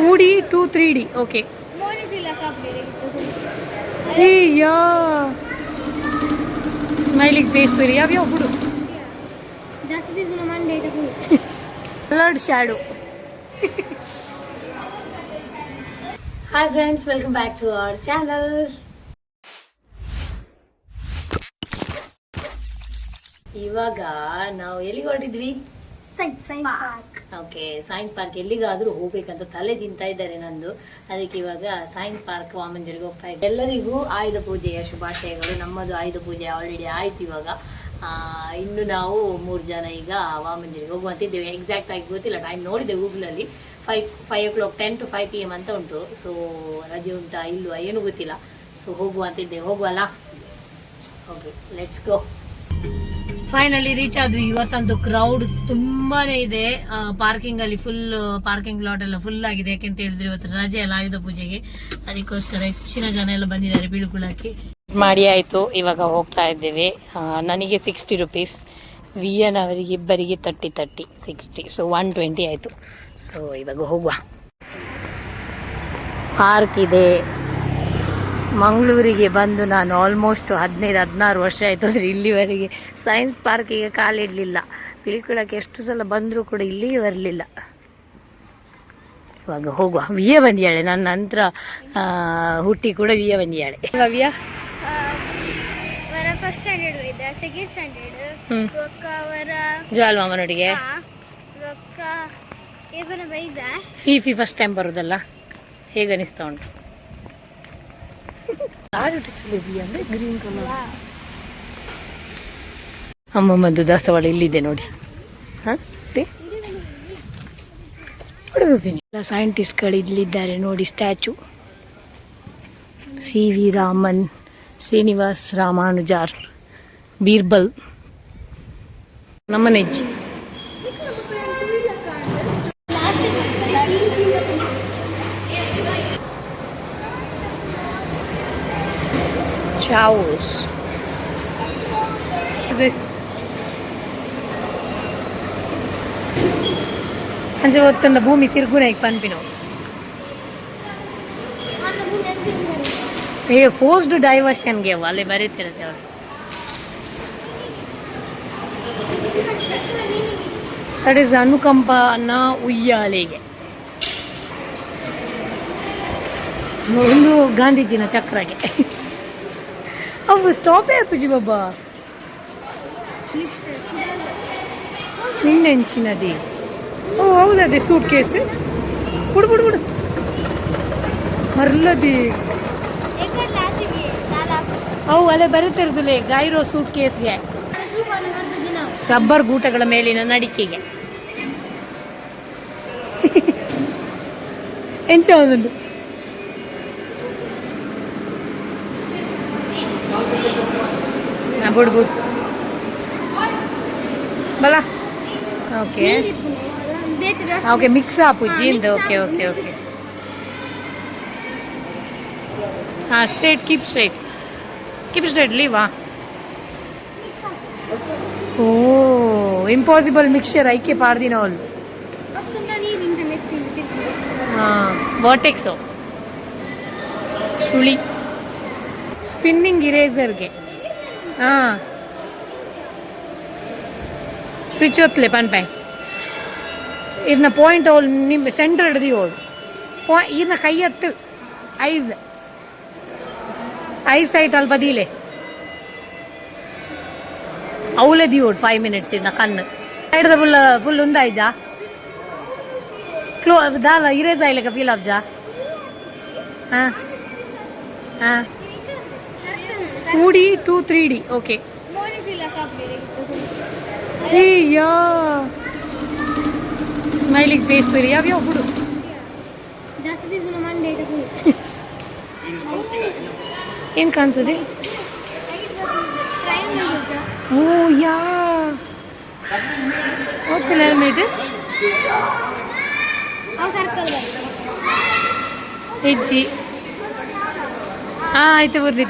2D to 3D. Okay. Hey, yeah. Smiling face पे लिया भी हो बुड़ो. जास्ती दिन गुना मान डेटा को. Colored shadow. Hi friends, welcome back to our channel. ಇವಾಗ ನಾವು ಎಲ್ಲಿಗೆ ಹೊರಟಿದ್ವಿ? Science park. Okay, science park ಎಲ್ಲಿಗಾದ್ರೂ ಹೋಗ್ಬೇಕಂತ ತಲೆ ತಿಂತಾ ಇದ್ದಾರೆ ನಂದು. ಅದಕ್ಕೆ ಇವಾಗ ಸೈನ್ಸ್ ಪಾರ್ಕ್ ವಾಮಂಜರಿಗೆ ಹೋಗ್ತಾ ಇದ್ದೆ. ಎಲ್ಲರಿಗೂ ಆಯುಧ ಪೂಜೆಯ ಶುಭಾಶಯಗಳು. ನಮ್ಮದು ಆಯುಧ ಪೂಜೆ ಆಲ್ರೆಡಿ ಆಯ್ತು. ಇವಾಗ ಇನ್ನು ನಾವು 3 ಜನ ಈಗ ವಾಮಂಜರಿಗೆ ಹೋಗುವಂತಿದ್ದೇವೆ. ಎಕ್ಸಾಕ್ಟ್ ಆಗಿ ಗೊತ್ತಿಲ್ಲ, ಟೈಮ್ ನೋಡಿದೆ ಗೂಗಲಲ್ಲಿ. 5 o'clock 10 to 5 PM ಅಂತ ಉಂಟು. ಸೊ ರಜೆ ಉಂಟಾ ಇಲ್ವಾ ಏನು ಗೊತ್ತಿಲ್ಲ. ಸೊ ಹೋಗುವಂತಿದ್ದೇವೆ. ಹೋಗುವಲ್ಲ? Okay, let's go. Finally reach ಆದ್ವಿ. ಇವತ್ತಂತೂ ಕ್ರೌಡ್ ತುಂಬಾನೇ ಇದೆ. ಪಾರ್ಕಿಂಗ್ ಅಲ್ಲಿ ಫುಲ್, ಪಾರ್ಕಿಂಗ್ ಲಾಟ್ ಎಲ್ಲ ಫುಲ್ ಆಗಿದೆ. ಯಾಕೆಂತ ಹೇಳಿದ್ರೆ ಇವತ್ತು ರಜೆ ಅಲ್ಲ ಆಯುಧ ಪೂಜೆಗೆ. ಅದಕ್ಕೋಸ್ಕರ ಹೆಚ್ಚಿನ ಜನ ಎಲ್ಲ ಬಂದಿದ್ದಾರೆ ಬೀಳುಕುಳಕ್ಕೆ. ಮಾಡಿ ಆಯ್ತು, ಇವಾಗ ಹೋಗ್ತಾ ಇದ್ದೇವೆ. ನನಗೆ 60 rupees, ವಿಎನ್ ಅವರಿಗೆ ಇಬ್ಬರಿಗೆ 30 60, ಸೊ 120 ಆಯ್ತು. ಸೊ ಇವಾಗ ಹೋಗುವ. ಪಾರ್ಕ್ ಇದೆ. ಮಂಗಳೂರಿಗೆ ಬಂದು ನಾನು ಆಲ್ಮೋಸ್ಟ್ 15-16 ವರ್ಷ ಆಯಿತು. ಅಂದರೆ ಇಲ್ಲಿವರೆಗೆ ಸೈನ್ಸ್ ಪಾರ್ಕಿಗೆ ಕಾಲಿಡಲಿಲ್ಲ. ಪಿಲಿಕುಳಕ್ಕೆ ಎಷ್ಟು ಸಲ ಬಂದರೂ ಕೂಡ ಇಲ್ಲಿಗೆ ಬರಲಿಲ್ಲ. ಇವಾಗ ಹೋಗುವ. ವಿಯ ಬಂದಿಯಾಳೆ, ನನ್ನ ನಂತರ ಹುಟ್ಟಿ ಕೂಡ ವಿಯ ಬಂದಿಯಾಳೆ. ವಿಯ ಜಾಲ್ಮಾಮನೊಟ್ಟಿಗೆ ಫೀಫಿ ಫಸ್ಟ್ ಟೈಮ್ ಬರೋದಲ್ಲ. ಹೇಗೆ ಅನಿಸ್ತಾ ಉಂಟು? ಗ್ರೀನ್ ಕಲರ್ ಅಮ್ಮಮ್ಮದ್ದು ದಾಸವಾಳ ಇಲ್ಲಿದೆ ನೋಡಿ. ಎಲ್ಲ ಸೈಂಟಿಸ್ಟ್ಗಳು ಇಲ್ಲಿದ್ದಾರೆ ನೋಡಿ. ಸ್ಟ್ಯಾಚು CV ರಾಮನ್, ಶ್ರೀನಿವಾಸ್ ರಾಮಾನುಜಾರ್, ಬೀರ್ಬಲ್, ನಮ್ಮನೆಜ್ಜಿ. Chows. What is this? ಅಂಜೆ ಒತ್ತಂದ ಭೂಮಿ ತಿರ್ಗುನ ಪನ್ಪಿನೋ. ಏ ಫೋರ್ಸ್ಡ್ ಡೈವರ್ಷನ್ಗೆ ಅಲ್ಲೇ ಬರೀತಿರತ್ತೆ ಅವರು. ದಟ್ ಈಸ್ ಅನುಕಂಪನ ಉಯ್ಯಾಲೆಗೆ. ಒಂದು ಗಾಂಧೀಜಿನ ಚಕ್ರಗೆ. ಅವು ಸ್ಟಾಪೇ ಅಪ್ಪುಜಿ ಬಾಬಾ. ನಿನ್ನೆಂಚಿನದಿ. ಓ ಹೌದದೇ ಸೂಟ್ ಕೇಸ್. ಬಿಡು ಬಿಡು ಬಿಡು ಮರ್ಲದಿ. ಅವು ಅಲ್ಲೇ ಬರುತ್ತಿರೋದಿಲ್ಲ. ಗೈರೋ ಸೂಟ್ ಕೇಸ್ಗೆ, ರಬ್ಬರ್ ಗೂಟಗಳ ಮೇಲಿನ ನಡಿಕೆಗೆ. ಎಂಚ ಒಂದುಂಟು. ಬುಡ್ ಬುಡ್ ಬಲ. ಓಕೆ ಓಕೆ, ಮಿಕ್ಸ್ ಆಪುಜಿ ಇಂದ. Okay okay okay. ಹಾಂ, ಸ್ಟ್ರೇಟ್, ಕೀಪ್ ಸ್ಟ್ರೇಟ್ ಲೀವಾ. ಓ ಇಂಪಾಸಿಬಲ್ ಮಿಕ್ಸ್ಚರ್ ಐಕೆ ಪಾಡ್ದಿನ ಅವಳು. ಹಾಂ, ವರ್ಟೆಕ್ಸು ಸುಳಿ. ಸ್ಪಿನ್ನಿಂಗ್ ಇರೇಸರ್ಗೆ. ಹಾಂ, ಸ್ವಿಚ್ ಹೊತ್ತಲೆ ಪನ್ಪಾಯ್. ಇದನ್ನ ಪಾಯಿಂಟ್ ಅವಳು ನಿಮ್ಮ ಸೆಂಟರ್ ಹಿಡ್ದು ಅವಳು ಇದನ್ನ ಕೈ ಹತ್ತು. ಐಸ್ ಸೈಟ್ ಅಲ್ಲಿ ಬದೀಲೆ ಅವಳೇ ದಿಯೋಡು 5 minutes. ಇದನ್ನ ಕಣ್ಣು ಸೈಡ್ದ ಫುಲ್ ಉಂದಾಯ್ಜಾ ಕ್ಲೋ ದಾಲ ಇರೇಸ್ ಆಯ್ಲಕ ಫೀಲ್ ಆಫ್ ಜಾ. ಹಾಂ ಹಾಂ, 2D to 3D. ಓಕೆ. ಯಾ ಸ್ಮೈಲಿಂಗ್ ಫೇಸ್ पे लिया भी हो बुड़ो. ಜಾಸ್ತಿ दिन गुना मान डेटा को. ಏನು ಕಾಣ್ತದೆ? ಓ ಯಾ ಓದ್ತಿಲ್ಲ ಹೆಲ್ಮೆಟ್. ಹೆಜ್ಜಿ. ಹಾಂ ಆಯ್ತು ಬರ್ಲಿ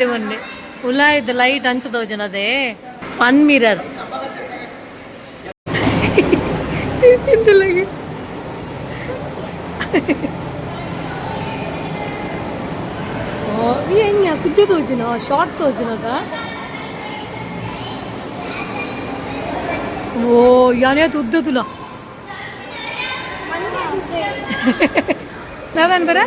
ಉಲ್ಲ ಇದ್ದು ಲೈಟ್ ಹಂಚದವು ಜನದೇ. ಫನ್ ಮಿರರ್ ಕುದ್ದೆ ತೋಜುನ ಶಾರ್ಟ್ ತೋಜುನದ ಓ ಯಾನೇ ಉದ್ದ ತುಲ ನಾವೇನು ಬರ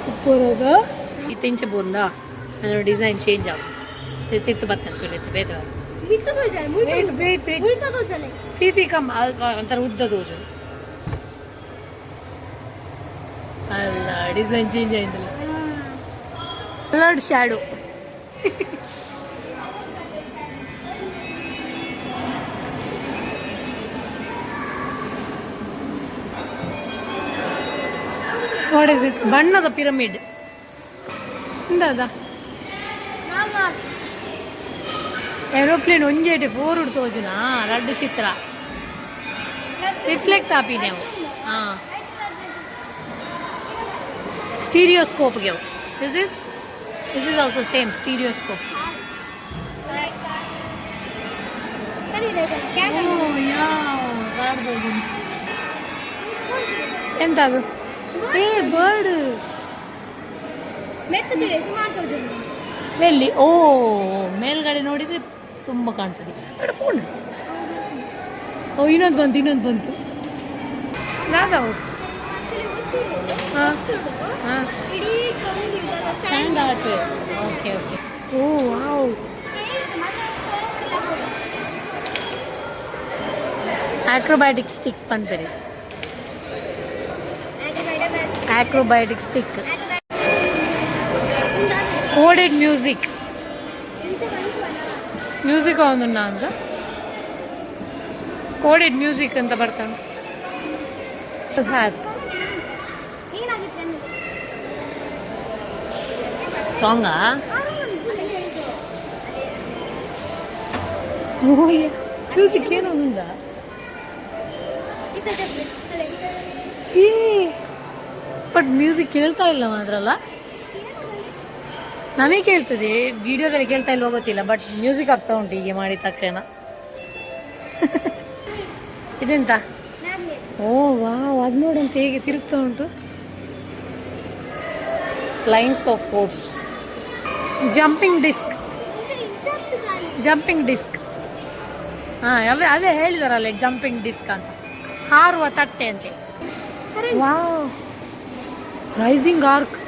ಸೂಪರ್ ಅದ ಇತ್ತೆಂಚ ಬೋಂದ ಅದರ ಡಿಸೈನ್ ಚೇಂಜ್ ಆಗ ತಿರ್ತು ಬರ್ತಂತ ತುಳಿತು ಬೇರೆ ಫೀಫಿ ಕಮ್ ಒಂಥರ ಉದ್ದ ತೋಜು ಅಲ್ಲ ಡಿಸೈನ್ ಚೇಂಜ್ ಆಯ್ತಲ್ಲ coloured shadow what is this ಬಣ್ಣದ ಪಿರಮಿಡ್ ಎಂತದ ಏರೋಪ್ಲೇನ್ ಒಂಜೇಟೆ ಫೋರ್ ತೋಜುನ ರಡ್ಡು ಚಿತ್ರ ರಿಫ್ಲೆಕ್ಟ್ ಆಪಿ ನೀವು ಹಾಂ ಸ್ಟೀರಿಯೋಸ್ಕೋಪ್ಗೆ ದಿಸ್ ಇಸ್ ಆಲ್ಸೋ ಸೇಮ್ ಸ್ಟೀರಿಯೋಸ್ಕೋಪ್ ಎಂತದು ಏ ಬರ್ಡ್ ಎಲ್ಲಿ ಓ ಮೇಲ್ಗಡೆ ನೋಡಿದರೆ ತುಂಬ ಕಾಣ್ತದೆ ಓ ಇನ್ನೊಂದು ಬಂತು ಯಾವ್ದಾವು ಹಾಂ ಹಾಂ sand art okay okay oh wow acrobatic stick ಪಂಪೆರೆ acrobatic stick coded music ಒಂದು ಅಂತ ಕೋಡೆಡ್ ಮ್ಯೂಸಿಕ್ ಅಂತ ಬರ್ತಾನೆ ಹ್ಯಾಟ್ ಸಾಂಗಾ ಮ್ಯೂಸಿಕ್ ಏನೋ ಒಂದುಂಟಾ ಏ ಬಟ್ ಮ್ಯೂಸಿಕ್ ಕೇಳ್ತಾ ಇಲ್ಲ ಮಾತ್ರ ಅಲ್ಲ ನಮಗೆ ಕೇಳ್ತದೆ ವಿಡಿಯೋದಲ್ಲಿ ಕೇಳ್ತಾ ಇಲ್ವೋ ಗೊತ್ತಿಲ್ಲ ಬಟ್ ಮ್ಯೂಸಿಕ್ ಆಗ್ತಾ ಉಂಟು ಹೀಗೆ ಮಾಡಿದ ತಕ್ಷಣ ಇದೆಂತ ಓ ವಾವ್ ಅದು ನೋಡಂತ ಹೇಗೆ ತಿರುಗ್ತಾ ಉಂಟು lines of force jumping disc ಹಾಂ ಅದೇ ಹೇಳಿದಾರಲ್ಲ ಜಂಪಿಂಗ್ ಡಿಸ್ಕ್ ಅಂತ ಹಾರುವ ತಟ್ಟೆ ಅಂತೆ wow rising arc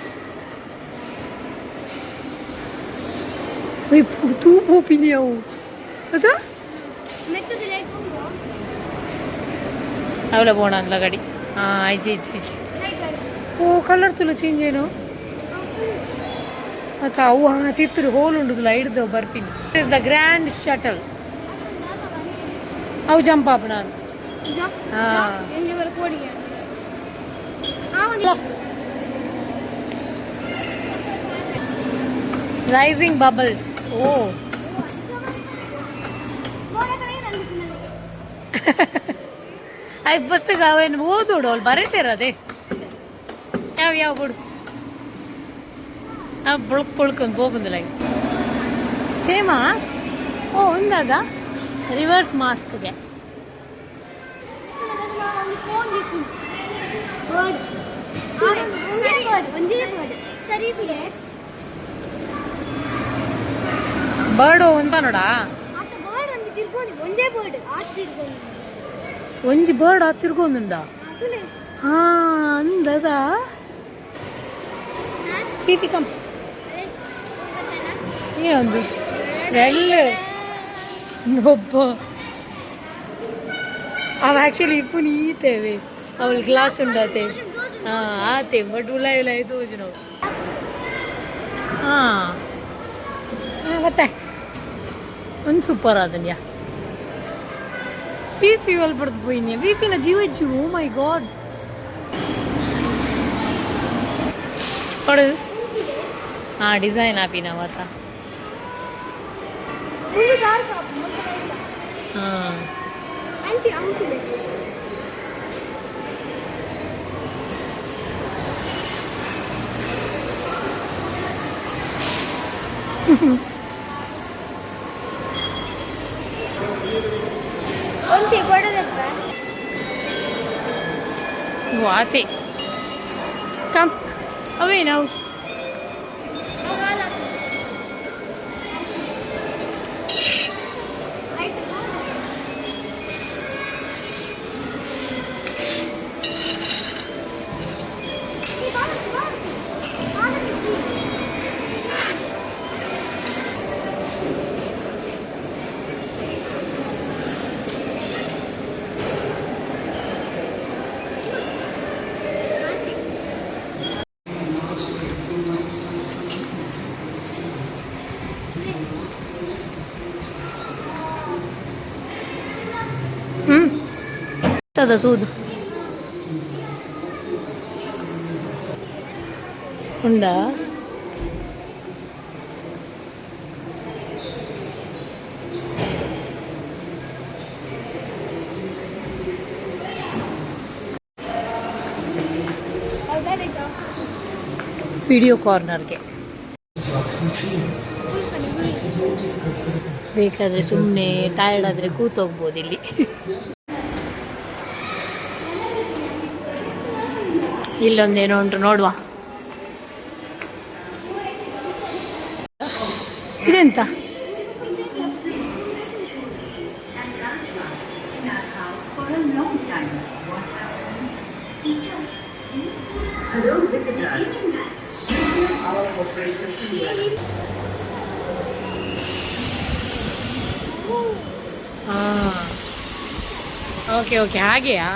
tu opinião ada ಅವಳ ಬೋಣ ಅಲ್ಲ ಗಾಡಿ ಹಾಂ ಐಜಿ ಓ ಕಲರ್ ತುಲು ಚೇಂಜ್ ಏನು ಆತ ಅವು ಹಾಂ ತಿರ್ತರು ಹೋಲ್ ಉಂಡುದಿಲ್ಲ ಹಿಡ್ದು ಬರ್ಪಿನಿ ಇಸ್ ದ ಗ್ರ್ಯಾಂಡ್ ಶಟಲ್ ಅವು ಜಂಪ್ ಆಪ್ ನಾನು ಹಾಂ ರೈಸಿಂಗ್ ಬಬಲ್ಸ್ ಓ ಆಯ್ತು ಫಸ್ಟಿಗೆ ಅವೇನು ಓದೋಡು ಅಲ್ಲಿ ಬರೀತಿರದೆ ಯಾವ ಬಿಡು ಬುಳ್ಕೊಂಡು ಹೋಗುದಿಲ್ಲ ಸೇಮಾ ಓ ಒಂದಾಗ ರಿವರ್ಸ್ ಮಾಸ್ಕ್ಗೆ ಬರ್ಡು ಅಂತ ನೋಡ ಒಂಜಿ ಬರ್ಡ್ ಆ ತಿರ್ಗೊಂದುಂಡ ಹಾ ಅಂದದ ಫೀಫಿ ಕಮ್ ಏನೊಂದು ಎಲ್ಲ ಒಬ್ಬ ಅವ ಆ್ಯಕ್ಚುಲಿ ಇಪ್ಪು ನೀತೇವೆ ಅವಳು ಗ್ಲಾಸ್ ಉಂಡತೆ ಹಾಂ ಆತೆ ಬಟ್ ಉಲ ಇದು ನಾವು ಹಾಂ ಮತ್ತೆ ಒಂದು ಸೂಪರ್ ಅದನ್ಯ ವಿಪಿ ಒಲ್ಬಡ್ದು ಪೋಯಿನ್ಯ ವಿಪಿನ ಜೀವಜ್ಜು ಓ ಮೈ ಗಾಡ್ ಪಡಸ್ ಹಾಂ ಡಿಸೈನ್ ಆಪಿನ ಮಾತ ಹಾಂ ವಾತೆ Come away now. తూదు ఉండా ವಿಡಿಯೋ ಕಾರ್ನರ್ಗೆ ಬೇಕಾದರೆ ಸುಮ್ಮನೆ ಟಯರ್ಡ್ ಆದರೆ ಕೂತೋಗ್ಬೋದು ಇಲ್ಲಿ. ಇಲ್ಲೊಂದೇನೋ ಉಂಟು ನೋಡುವ. ಇದೆಂತ ಓಕೆ ಓಕೆ ಹಾಗೆಯಾ.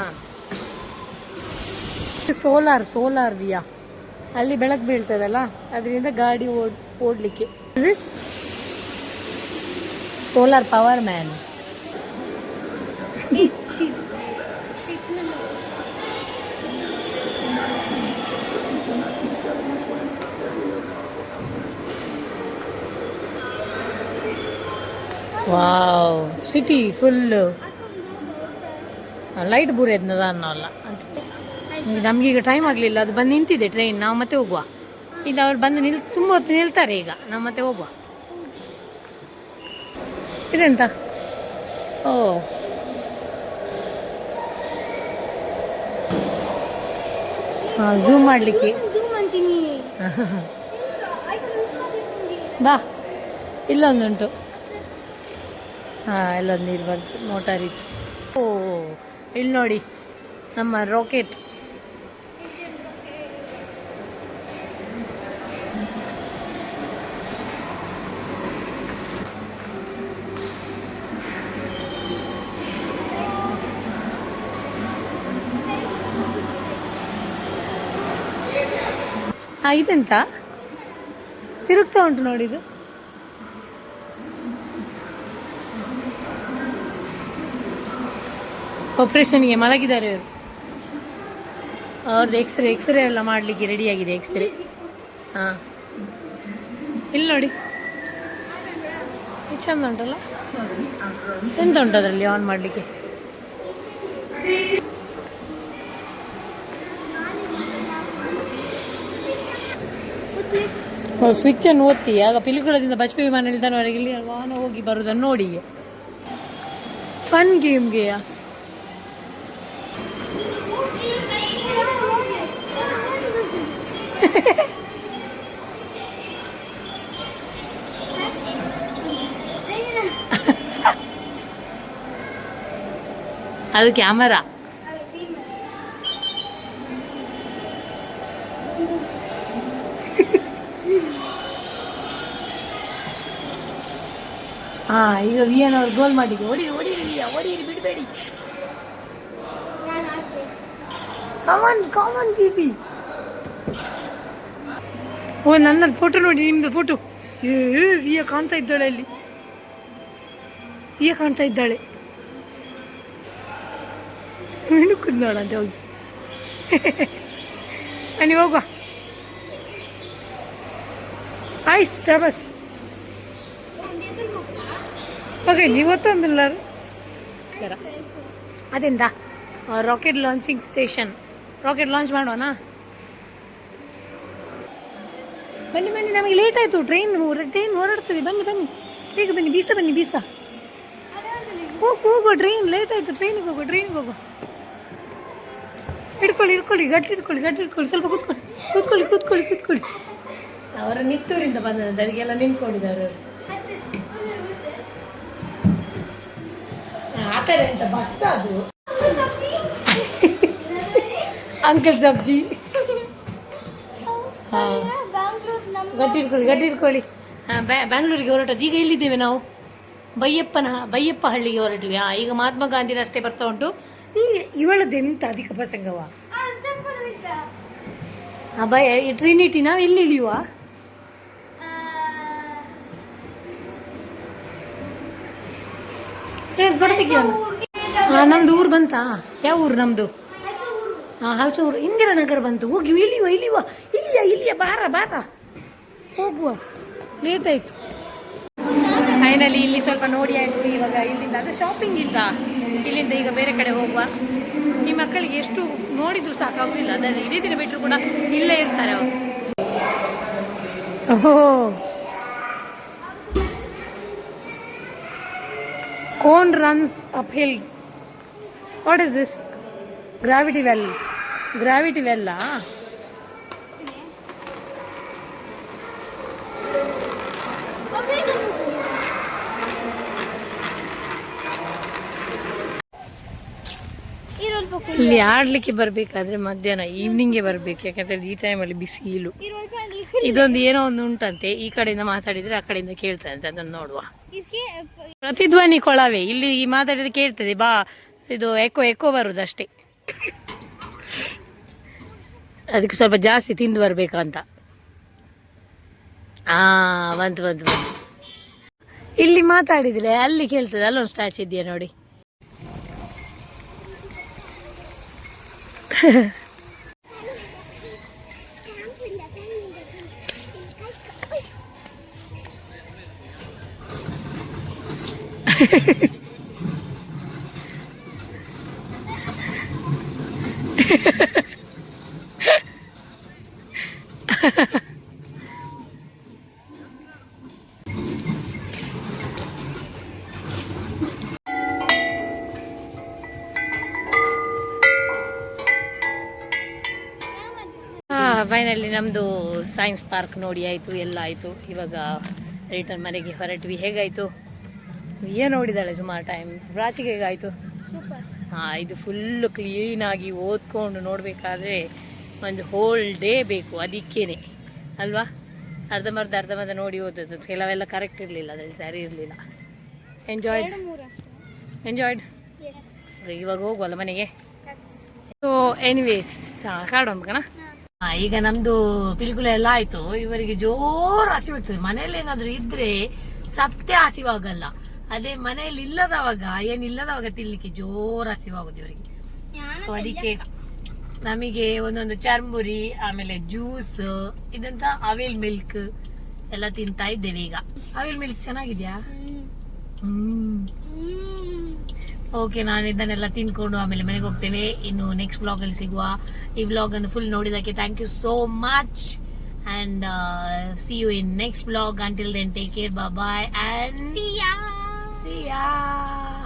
ಸೋಲಾರ್ ವಿಯಾ ಅಲ್ಲಿ ಬೆಳಕು ಬೀಳ್ತದಲ್ಲ ಅದರಿಂದ ಗಾಡಿ ಓಡಲಿಕ್ಕೆ. Solar power man. Wow city full light ಬೂರೈದ್ನದ ಅನ್ನೋಲ್ಲ. ನಮಗೀಗ ಟೈಮ್ ಆಗಲಿಲ್ಲ, ಅದು ಬಂದು ನಿಂತಿದೆ ಟ್ರೈನ್. ನಾವು ಮತ್ತೆ ಹೋಗುವ. ಇಲ್ಲ ಅವ್ರು ಬಂದು ತುಂಬ ಹೊತ್ತು ನಿಲ್ತಾರೆ. ಈಗ ನಾವು ಮತ್ತೆ ಹೋಗುವ. ಇದೆಂತ? ಓ ಹಾಂ, ಝೂಮ್ ಮಾಡಲಿಕ್ಕೆ ಬಾ. ಇಲ್ಲೊಂದುಂಟು. ಹಾಂ, ಇಲ್ಲೊಂದು ನೀರು ಬಂತು, ಮೋಟಾರ್ ಇತ್ತು. ಓ ಇಲ್ಲಿ ನೋಡಿ ನಮ್ಮ ರಾಕೆಟ್. ಇದೆಂತ ತಿರುಗ್ತಾ ಉಂಟು ನೋಡಿದು. ಆಪರೇಷನ್ಗೆ ಮಲಗಿದ್ದಾರೆ ಅವರು. ಅವ್ರದ್ದು ಎಕ್ಸ್ರೇ ಎಲ್ಲ ಮಾಡಲಿಕ್ಕೆ ರೆಡಿಯಾಗಿದೆ. ಎಕ್ಸ್ರೇ. ಹಾಂ, ಇಲ್ಲಿ ನೋಡಿ ಚಂದ ಉಂಟಲ್ಲ. ಎಂತ ಉಂಟು ಅದರಲ್ಲಿ ಆನ್ ಮಾಡಲಿಕ್ಕೆ? ಸ್ವಿಚ್ಚನ್ನು ಒತ್ತಿ ಆಗ ಪಿಲಿಕುಳದಿಂದ ಬಜ್ಪೆ ವಿಮಾನ ನಿಲ್ದಾಣವರೆಗೆ ಇಲ್ಲಿ ವಾಹನ ಹೋಗಿ ಬರೋದನ್ನು ನೋಡಿ. ಫನ್ ಗೇಮ್ಗೆ ಅದು ಕ್ಯಾಮರಾ. ಹಾಂ, ಈಗ ವಿಯನ್ ಅವ್ರು ಗೋಲ್ ಮಾಡಿದ್ರು. ಹೊಡೀರಿ ಬಿಡಬೇಡಿ. ಕಾಮನ್ ಬೀಬಿ. ಓ, ನನ್ನದು ಫೋಟೋ ನೋಡಿ, ನಿಮ್ಮದು ಫೋಟೋ. ವಿಯ ಕಾಣ್ತಾ ಇದ್ದಾಳೆ ಅಲ್ಲಿ. ವಿಯ ಕಾಣ್ತಾ ಇದ್ದಾಳೆ. ಕುಂದಾಳಂತೆ ಹೋಗಿ. ನೀವು ಹೋಗುವ. ಆಯ್ತು ಸಬಸ್. ಓಕೆ, ನೀವತ್ತೊಂದಿಲ್ಲ ಸರ. ಅದೆಂತ rocket launching station. Rocket launch ಮಾಡೋಣ. ಬನ್ನಿ, ನಮಗೆ ಲೇಟ್ ಆಯಿತು. ಟ್ರೈನ್ ಹೊರಡ್ತದೆ. ಬನ್ನಿ ಬೇಗ ಬನ್ನಿ. ಬೀಸ ಹೋಗೋ. ಟ್ರೈನ್ ಲೇಟ್ ಆಯಿತು. ಟ್ರೈನಿಗೆ ಹೋಗೋ. ಹಿಡ್ಕೊಳ್ಳಿ ಗಟ್ಟಿ ಹಿಡ್ಕೊಳ್ಳಿ ಸ್ವಲ್ಪ ಕೂತ್ಕೊಳ್ಳಿ ಅವರ ನಿತ್ತೂರಿಂದ ಬಂದಂತೆ ಅದಕ್ಕೆಲ್ಲ ನಿಂತ್ಕೊಂಡಿದ್ದಾರೆ ಅವರು. ಆ ಥರ ಎಂತ ಬಸ್ ಅದು ಅಂಕಲ್ ಸಬ್ಜಿ. ಹಾಂ ಗಟ್ಟಿ ಹಿಡ್ಕೊಳ್ಳಿ. ಹಾಂ ಬ್ಯಾಂಗ್ಳೂರಿಗೆ ಹೊರಟದ್ದು. ಈಗ ಎಲ್ಲಿದ್ದೇವೆ ನಾವು? ಬೈಯಪ್ಪ ಹಳ್ಳಿಗೆ ಹೊರಟಿವಿ. ಈಗ ಮಹಾತ್ಮ ಗಾಂಧಿ ರಸ್ತೆ ಬರ್ತಾ ಉಂಟು. ಈಗ ಇವಳದ್ದೆಂತ ಅಧಿಕ ಪ್ರಸಂಗವ ಈ ಟ್ರಿನಿಟಿ ನಾವು ಎಲ್ಲಿ ಇಳಿಯುವ? ನಮ್ದು ಊರು ಬಂತಾ? ಯಾವ ಊರು ನಮ್ದು? ಹಲಸೂರು ಇಂದಿರಾನಗರ ಬಂತು. ಹೋಗಿ ಇಳಿಯುವ ಬಾರ ಹೋಗುವ. ಲೇಟ್ ಆಯ್ತು. ಫೈನಲಿ ಇಲ್ಲಿ ಸ್ವಲ್ಪ ನೋಡಿ ಆಯ್ತು. ಇವಾಗ ಇಲ್ಲಿಂದ ಅದು ಶಾಪಿಂಗ್ ಇಲ್ಲ, ಇಲ್ಲಿಂದ ಈಗ ಬೇರೆ ಕಡೆ ಹೋಗುವ. ಈ ಮಕ್ಕಳಿಗೆ ಎಷ್ಟು ನೋಡಿದ್ರು ಸಾಕಾಗುದಿಲ್ಲ, ಅದನ್ನು ಇಡೀ ದಿನ ಬಿಟ್ಟರು ಕೂಡ ಇಲ್ಲೇ ಇರ್ತಾರೆ ಅವರು. ಓಹೋ, cone runs up hill. What is this? Gravity well. ಇಲ್ಲಿ ಆಡ್ಲಿಕ್ಕೆ ಬರ್ಬೇಕಾದ್ರೆ ಮಧ್ಯಾಹ್ನ ಈವ್ನಿಂಗ್ಗೆ ಬರ್ಬೇಕು, ಯಾಕಂದ್ರೆ ಈ ಟೈಮಲ್ಲಿ ಬಿಸಿಲು. ಇದೊಂದು ಏನೋ ಒಂದು ಉಂಟಂತೆ, ಈ ಕಡೆಯಿಂದ ಮಾತಾಡಿದ್ರೆ ಆ ಕಡೆಯಿಂದ ಕೇಳ್ತಂತೆ, ಅದನ್ನು ನೋಡುವ. ಪ್ರತಿಧ್ವನಿ ಕೊಳವೆ ಇಲ್ಲಿ ಮಾತಾಡಿದ್ರೆ ಕೇಳ್ತದೆ. ಇದು ಎಕೋ ಬರುದಷ್ಟೇ. ಅದಕ್ಕೆ ಸ್ವಲ್ಪ ಜಾಸ್ತಿ ತಿಂದು ಬರ್ಬೇಕಂತ. ಬಂತು. ಇಲ್ಲಿ ಮಾತಾಡಿದ್ರೆ ಅಲ್ಲಿ ಕೇಳ್ತದೆ. ಅಲ್ಲೊಂದು ಸ್ಟ್ಯಾಚು ಇದೆಯಾ ನೋಡಿ. ಫೈನಲಿ ನಮ್ಮದು ಸೈನ್ಸ್ ಪಾರ್ಕ್ ನೋಡಿ ಆಯಿತು, ಎಲ್ಲ ಆಯಿತು. ಇವಾಗ ರಿಟರ್ನ್ ಮನೆಗೆ ಹೊರಟ್ವಿ. ಹೇಗಾಯಿತು? ಏನು ನೋಡಿದಾಳೆ ಸುಮಾರು ಟೈಮ್. ಪ್ರಾಚಿಗೆ ಹೇಗಾಯಿತು? ಇದು ಫುಲ್ಲು ಕ್ಲೀನಾಗಿ ಓದ್ಕೊಂಡು ನೋಡಬೇಕಾದ್ರೆ ಒಂದು ಹೋಲ್ ಡೇ ಬೇಕು. ಅದಕ್ಕೇನೆ ಅಲ್ವಾ? ಅರ್ಧಂಬರ್ಧ ನೋಡಿ ಓದೋದು. ಕೆಲವೆಲ್ಲ ಕರೆಕ್ಟ್ ಇರಲಿಲ್ಲ, ಅದರಲ್ಲಿ ಸರಿ ಇರಲಿಲ್ಲ. ಎಂಜಾಯ್ಡ್. ಇವಾಗ ಹೋಗುವಲ್ಲ ಮನೆಗೆ. ಸೊ ಎನಿವೇಸ್ ಕಾಡೋಣ ಕಣ. ಈಗ ನಮ್ದು ಪಿಲಿಕುಳ ಎಲ್ಲ ಆಯ್ತು. ಇವರಿಗೆ ಜೋರು ಹಸಿವಾಗ್ತದೆ. ಮನೆಯಲ್ಲಿ ಏನಾದ್ರು ಇದ್ರೆ ಸತ್ಯ ಹಸಿವಾಗಲ್ಲ. ಅದೇ ಮನೆಯಲ್ಲಿ ಏನಿಲ್ಲದವಾಗ ತಿನ್ಲಿಕ್ಕೆ ಜೋರು ಹಸಿವಾಗುದು ಇವರಿಗೆ. ಅದಕ್ಕೆ ನಮಗೆ ಒಂದೊಂದು ಚರ್ಮುರಿ, ಆಮೇಲೆ ಜ್ಯೂಸ್, ಇದಂತ ಅವೇಲ್ ಮಿಲ್ಕ್ ಎಲ್ಲ ತಿಂತಾ ಇದ್ದೇವೆ ಈಗ. ಅವೇಲ್ ಮಿಲ್ಕ್ ಚೆನ್ನಾಗಿದ್ಯಾ? ಓಕೆ, ನಾನು ಇದನ್ನೆಲ್ಲ ತಿನ್ಕೊಂಡು ಆಮೇಲೆ ಮನೆಗೆ ಹೋಗ್ತೇವೆ. ಇನ್ನು ನೆಕ್ಸ್ಟ್ ವ್ಲಾಗ್ ಅಲ್ಲಿ ಸಿಗುವ. ಈ ವ್ಲಾಗ್ ಅನ್ನು ಫುಲ್ ನೋಡಿದಕ್ಕೆ thank you so much and see you in next vlog. Until then take care, bye and see ya.